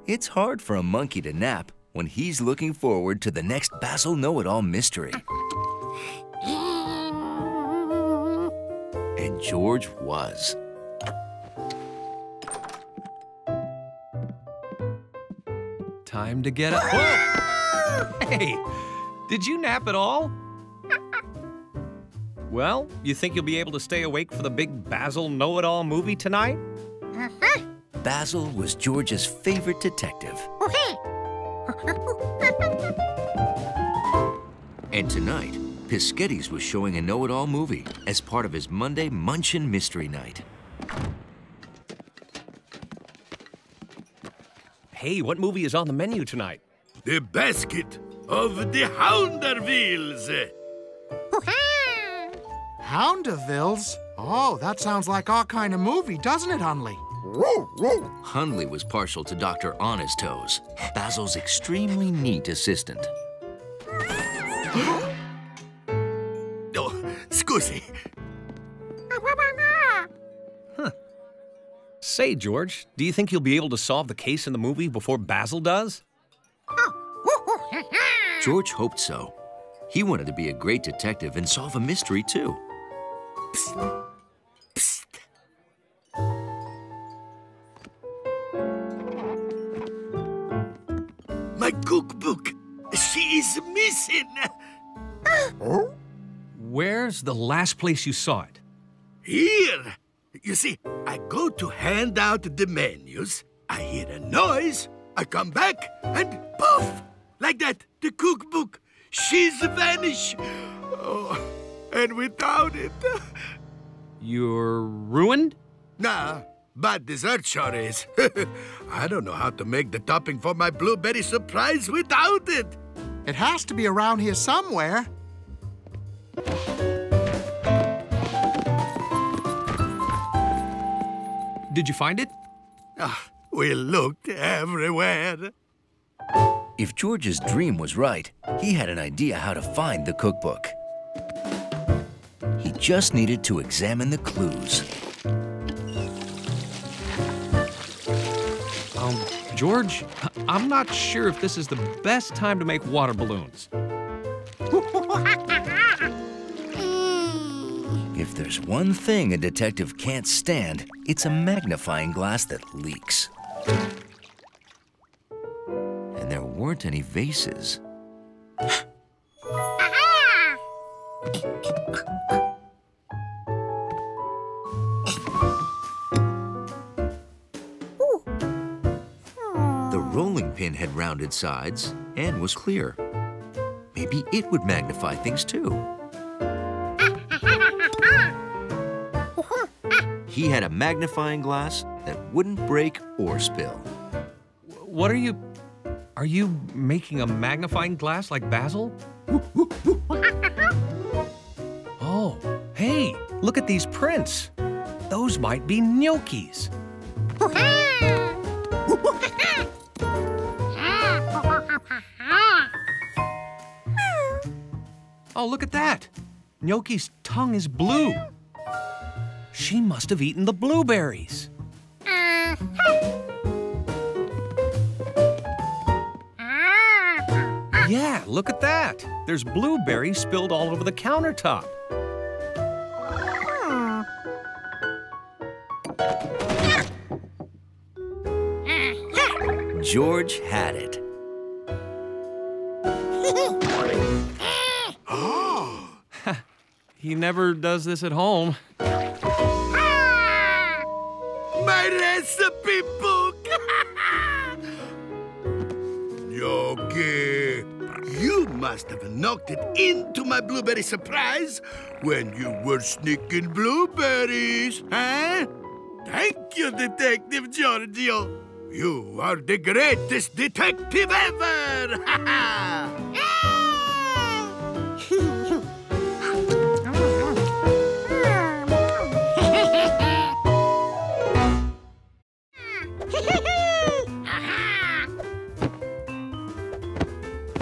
It's hard for a monkey to nap when he's looking forward to the next Basil Know-It-All mystery. And George was. Time to get up. Whoa! Hey, did you nap at all? Well, you think you'll be able to stay awake for the big Basil Know-It-All movie tonight? Basil was George's favorite detective. And tonight, Piscetty's was showing a know-it-all movie as part of his Monday Munchin' Mystery Night. Hey, what movie is on the menu tonight? The Basket of the Houndervilles. Houndervilles? Oh, that sounds like our kind of movie, doesn't it, Hunley? Hunley was partial to Dr. Honest Toes, Basil's extremely neat assistant. Oh, scusi. Huh. Say, George, do you think you'll be able to solve the case in the movie before Basil does? George hoped so. He wanted to be a great detective and solve a mystery, too. Psst. Psst. My cookbook. She is missing. Where's the last place you saw it? Here. You see, I go to hand out the menus. I hear a noise. I come back and poof! Like that, the cookbook. She's vanished. Oh, and without it... You're ruined? Nah, but dessert sure is. I don't know how to make the topping for my blueberry surprise without it. It has to be around here somewhere. Did you find it? We looked everywhere. If George's dream was right, he had an idea how to find the cookbook. He just needed to examine the clues. George, I'm not sure if this is the best time to make water balloons. If there's one thing a detective can't stand, it's a magnifying glass that leaks. And there weren't any vases. The rolling pin had rounded sides and was clear. Maybe it would magnify things too. He had a magnifying glass that wouldn't break or spill. What are you making a magnifying glass like Basil? Oh, hey, look at these prints. Those might be gnocchis. Oh, look at that. Gnocchi's tongue is blue. She must have eaten the blueberries. Yeah, look at that. There's blueberries spilled all over the countertop. George had it. He never does this at home. My recipe book! Gnocchi, you must have knocked it into my blueberry surprise when you were sneaking blueberries, huh? Thank you, Detective Giorgio. You are the greatest detective ever!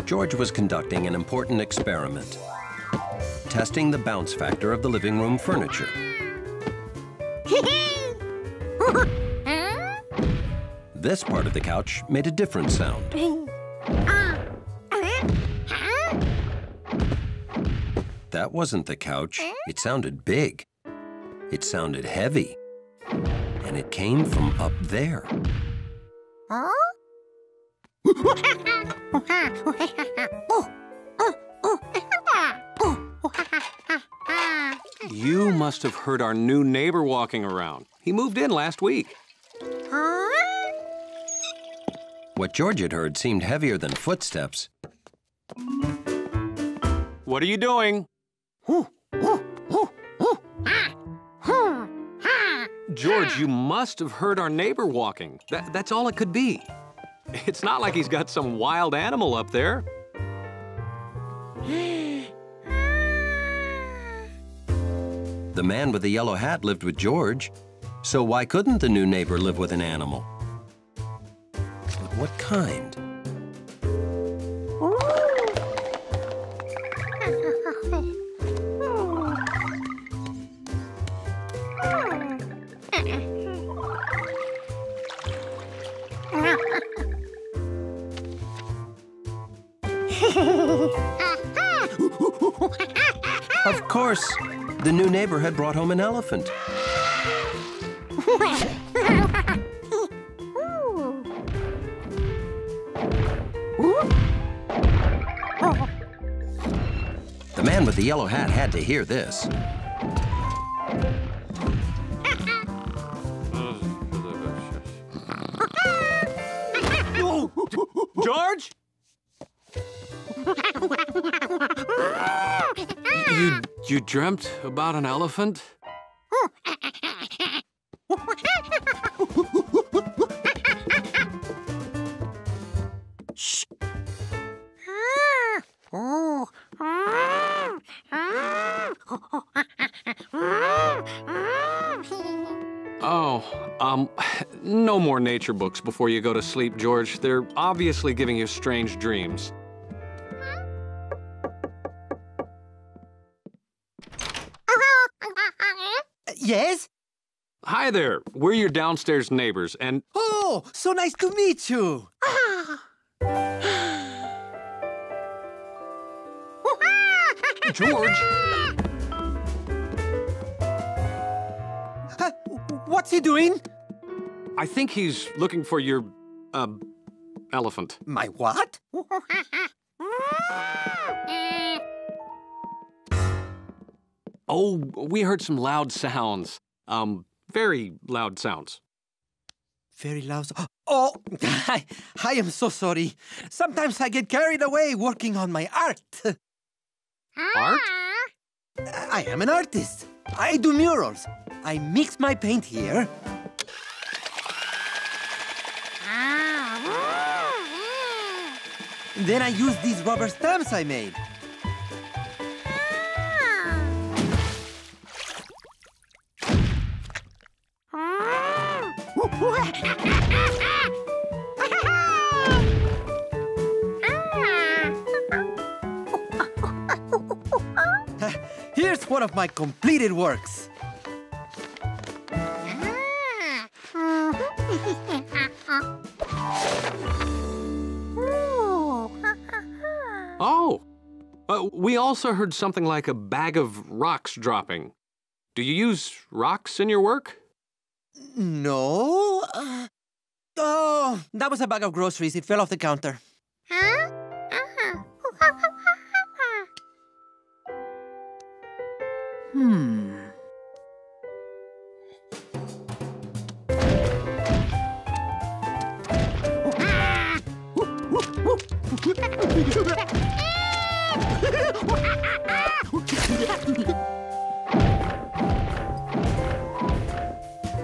George was conducting an important experiment, testing the bounce factor of the living room furniture. this part of the couch made a different sound. That wasn't the couch. It sounded big. It sounded heavy. And it came from up there. You must have heard our new neighbor walking around. He moved in last week. What George had heard seemed heavier than footsteps. What are you doing? George, you must have heard our neighbor walking. That's all it could be. It's not like he's got some wild animal up there. The man with the yellow hat lived with George, so why couldn't the new neighbor live with an animal? But what kind? Of course, the new neighbor had brought home an elephant. The man with the yellow hat had to hear this. George? You dreamt about an elephant? Shh. Oh, no more nature books before you go to sleep, George. They're obviously giving you strange dreams. Yes? Hi there. We're your downstairs neighbors, and... Oh, so nice to meet you. George! What's he doing? I think he's looking for your, elephant. My what? Oh, we heard some loud sounds. Very loud sounds. Very loud. Oh, I am so sorry. Sometimes I get carried away working on my art. Art? I am an artist. I do murals. I mix my paint here. Then I use these rubber stamps I made. Here's one of my completed works. Oh, we also heard something like a bag of rocks dropping. Do you use rocks in your work? No. Oh, that was a bag of groceries. It fell off the counter.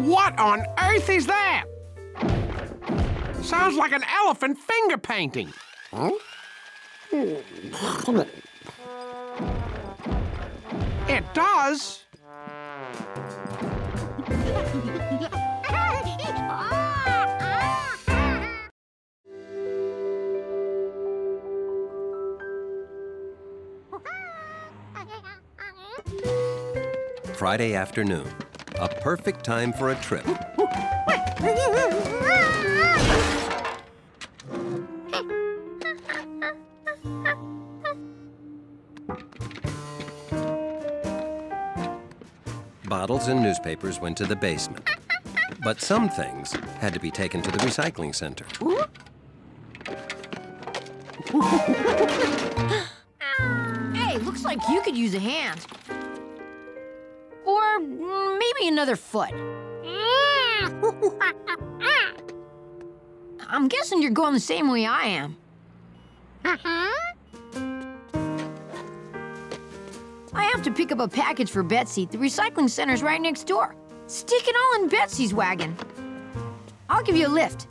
What on earth is that? Sounds like an elephant finger painting. Huh? It does. Friday afternoon, a perfect time for a trip. Bottles and newspapers went to the basement. But some things had to be taken to the recycling center. Hey, looks like you could use a hand. Or maybe another foot. I'm guessing you're going the same way I am. I have to pick up a package for Betsy. The recycling center's right next door. Stick it all in Betsy's wagon. I'll give you a lift.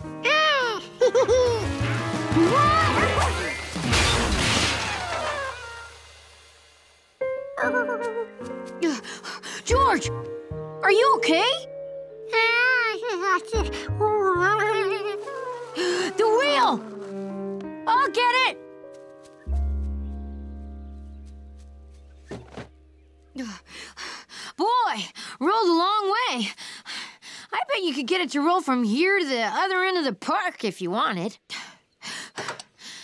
George, are you okay? The wheel! I'll get it! Boy, rolled a long way. I bet you could get it to roll from here to the other end of the park if you wanted.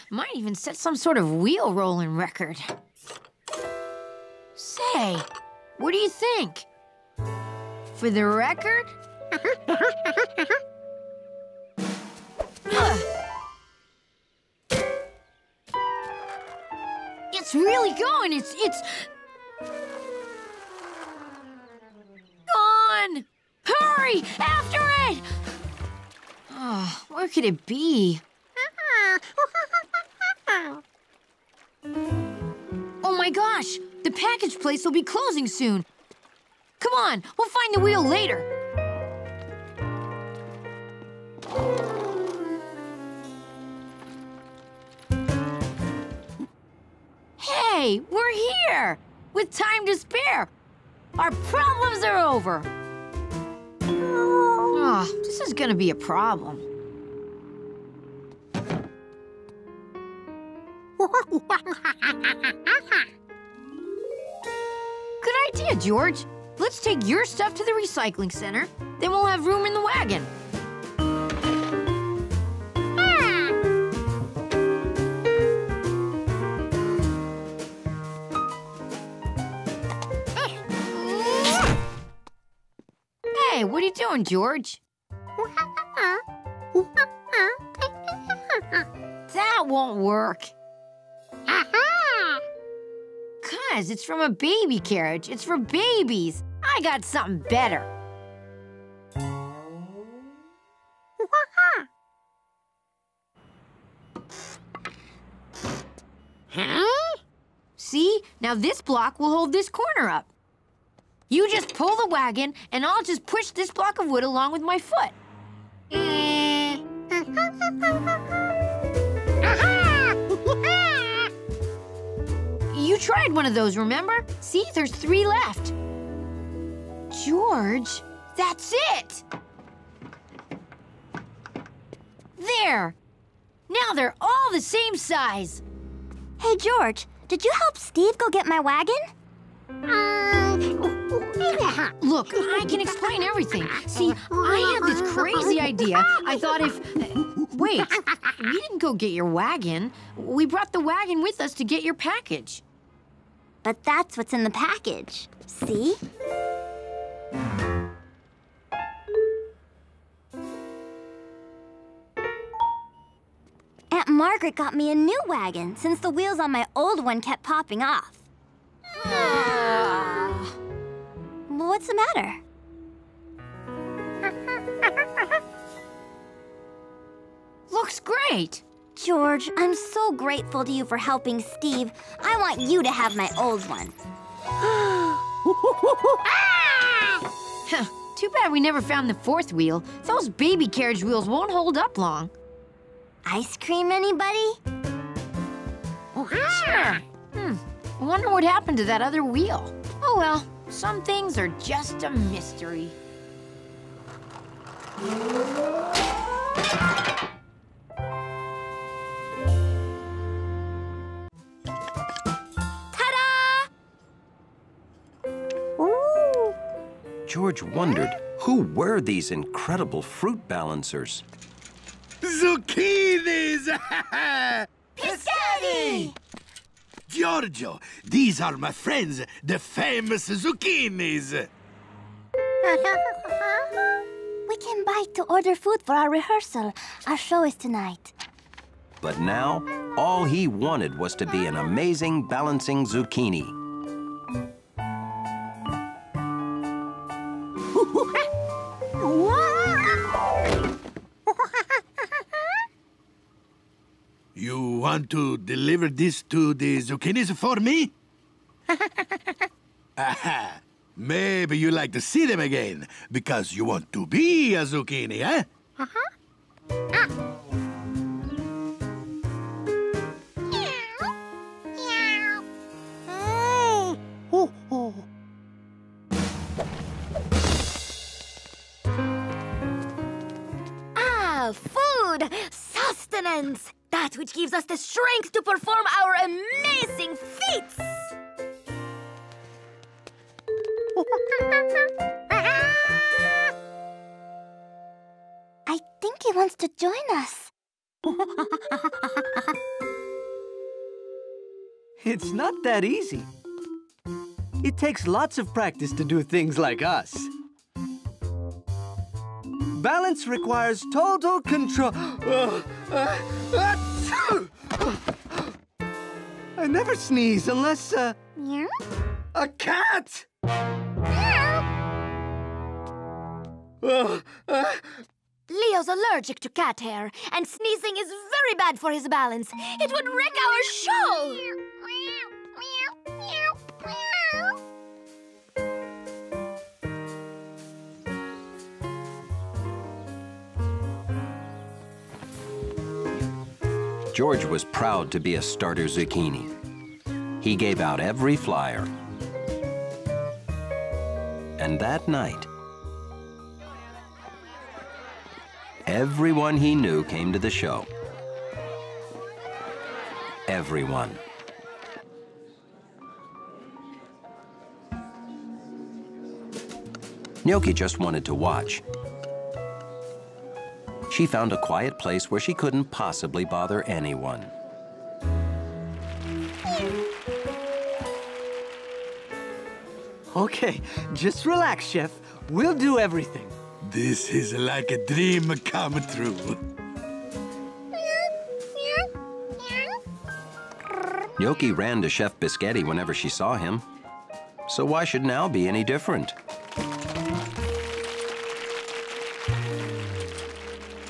Might even set some sort of wheel rolling record. Say, what do you think? For the record? It's really going. It's gone. Hurry, after it! Oh, where could it be? Oh my gosh, the package place will be closing soon. Come on, we'll find the wheel later. Hey, we're here! With time to spare. Our problems are over. Oh, this is gonna be a problem. Good idea, George. Let's take your stuff to the recycling center. Then we'll have room in the wagon. Hey, what are you doing, George? That won't work. Cuz it's from a baby carriage. It's for babies. I got something better. See? Now this block will hold this corner up. You just pull the wagon, and I'll just push this block of wood along with my foot. You tried one of those, remember? See, there's 3 left. George, that's it! There! Now they're all the same size. Hey, George, did you help Steve go get my wagon? Look, I can explain everything. See, I had this crazy idea. I thought if... wait, we didn't go get your wagon. We brought the wagon with us to get your package. But that's what's in the package. See? Aunt Margaret got me a new wagon since the wheels on my old one kept popping off. Well, what's the matter? Looks great. George, I'm so grateful to you for helping Steve. I want you to have my old one. Too bad we never found the 4th wheel. Those baby carriage wheels won't hold up long. Ice cream, anybody? Sure. I wonder what happened to that other wheel. Oh well, some things are just a mystery. Ta-da! Ooh! George wondered, who were these incredible fruit balancers? Zucchinis! Piscati! Giorgio, these are my friends, the famous zucchinis. We came by to order food for our rehearsal. Our show is tonight. But now, all he wanted was to be an amazing balancing zucchini. You want to deliver this to the zucchinis for me? Aha! Maybe you like to see them again, because you want to be a zucchini, eh? Food! Sustenance! That which gives us the strength to perform our amazing feats! I think he wants to join us. It's not that easy. It takes lots of practice to do things like us. Balance requires total control. I never sneeze unless, a cat! Leo's allergic to cat hair, and sneezing is very bad for his balance. It would wreck our show! George was proud to be a starter zucchini. He gave out every flyer. And that night, everyone he knew came to the show. Everyone. Gnocchi just wanted to watch. She found a quiet place where she couldn't possibly bother anyone. Okay, just relax, Chef. We'll do everything. This is like a dream come true. Gnocchi ran to Chef Biscotti whenever she saw him. So why should now be any different?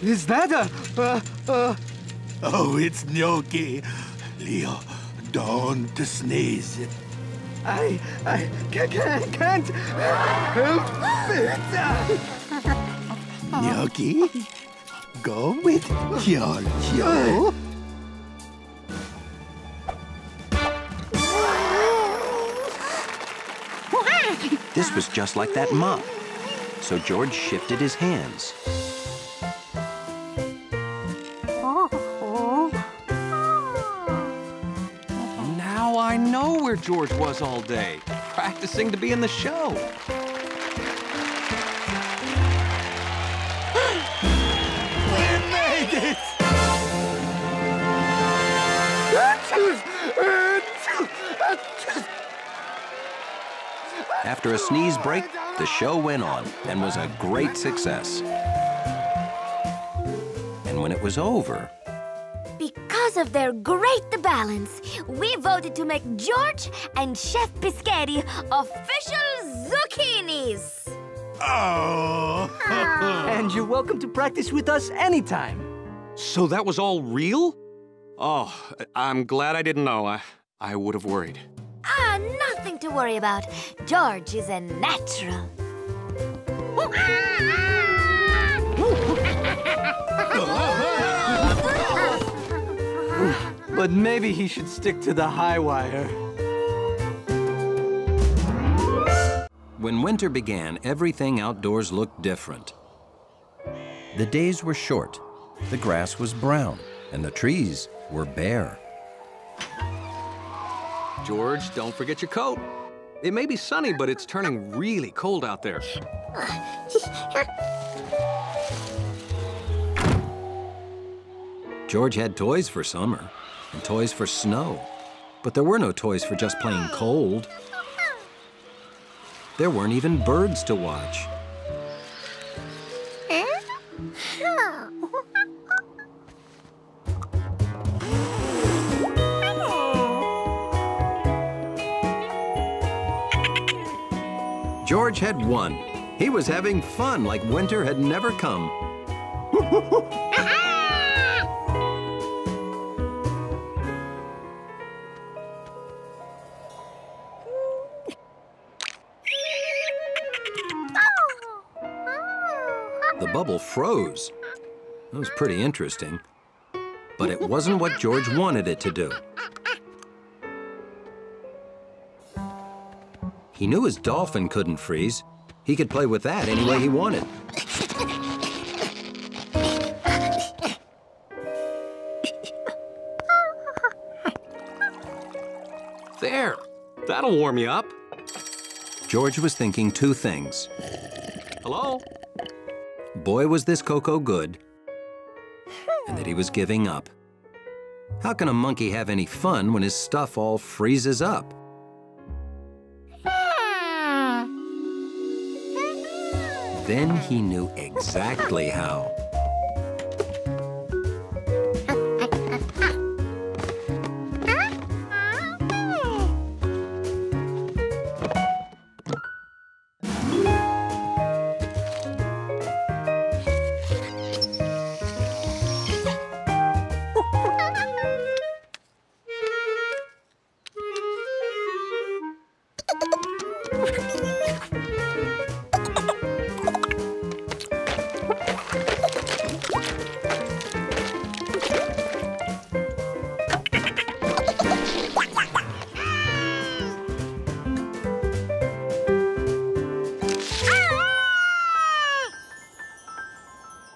Is that Oh, it's Gnocchi. Leo, don't sneeze. I can't help it. Gnocchi, go with Giorgio. This was just like that mop. So George shifted his hands. Now I know where George was all day, practicing to be in the show. We made it! After a sneeze break, the show went on and was a great success. And when it was over... Because of their great balance, we voted to make George and Chef Biscotti official zucchinis. Oh! And you're welcome to practice with us anytime. So that was all real? Oh, I'm glad I didn't know. I would have worried. Nothing to worry about. George is a natural. But maybe he should stick to the high wire. When winter began, everything outdoors looked different. The days were short, the grass was brown, and the trees were bare. George, don't forget your coat. It may be sunny, but it's turning really cold out there. George had toys for summer and toys for snow, but there were no toys for just plain cold. There weren't even birds to watch. George had won. He was having fun like winter had never come. The bubble froze. That was pretty interesting. But it wasn't what George wanted it to do. He knew his dolphin couldn't freeze. He could play with that any way he wanted. There, that'll warm you up. George was thinking two things. Hello? Boy, was this cocoa good, and that he was giving up. How can a monkey have any fun when his stuff all freezes up? Then he knew exactly how.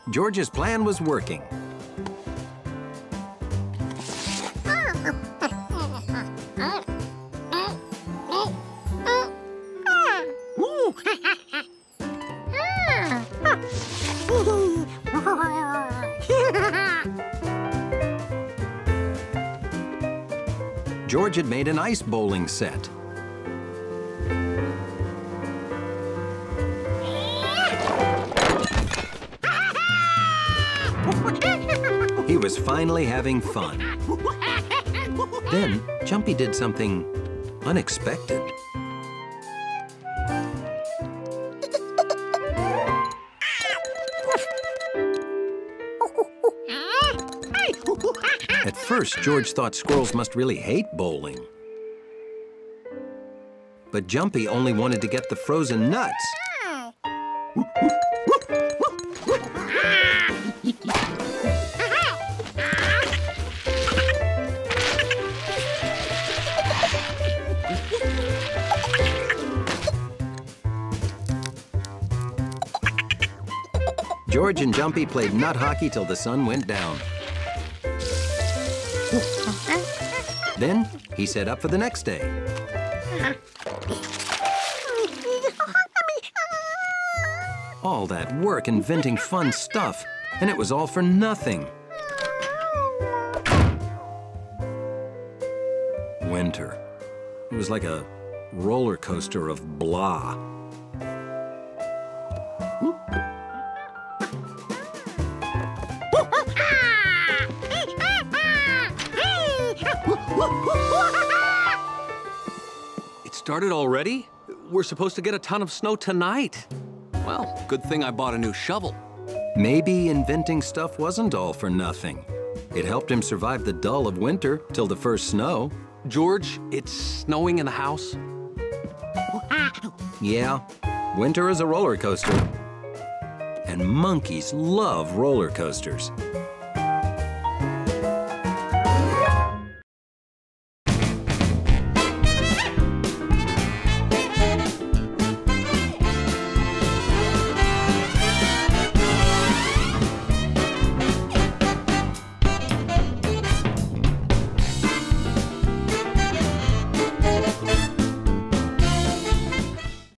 George's plan was working. George had made an ice bowling set. He was finally having fun. Then, Jumpy did something unexpected. At first, George thought squirrels must really hate bowling. But Jumpy only wanted to get the frozen nuts. George and Jumpy played nut hockey till the sun went down. Then he set up for the next day. All that work inventing fun stuff, and it was all for nothing. Winter. It was like a roller coaster of blah. It started already? We're supposed to get a ton of snow tonight. Well, good thing I bought a new shovel. Maybe inventing stuff wasn't all for nothing. It helped him survive the dull of winter till the first snow. George, it's snowing in the house. Yeah, winter is a roller coaster. And monkeys love roller coasters.